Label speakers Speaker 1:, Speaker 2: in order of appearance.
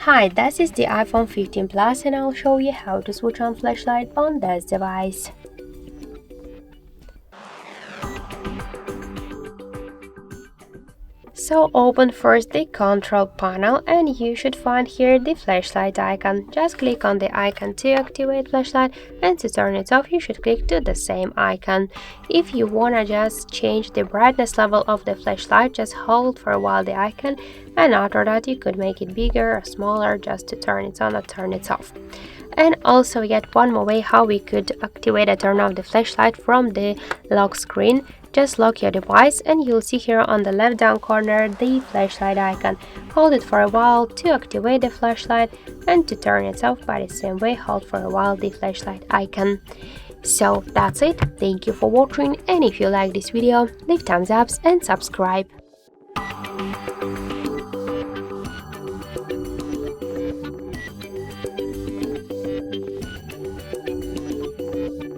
Speaker 1: Hi, this is the iPhone 15 Plus and I'll show you how to switch on flashlight on this device. So open first the control panel and you should find here the flashlight icon. Just click on the icon to activate flashlight, and to turn it off you should click to the same icon. If you wanna just change the brightness level of the flashlight, just hold for a while the icon, and after that you could make it bigger or smaller just to turn it on or turn it off. And also yet one more way how we could activate and turn off the flashlight from the lock screen. Just lock your device and you'll see here on the left down corner the flashlight icon. Hold it for a while to activate the flashlight, and to turn it off by the same way hold for a while the flashlight icon. So that's it. Thank you for watching, and if you like this video leave thumbs up and subscribe.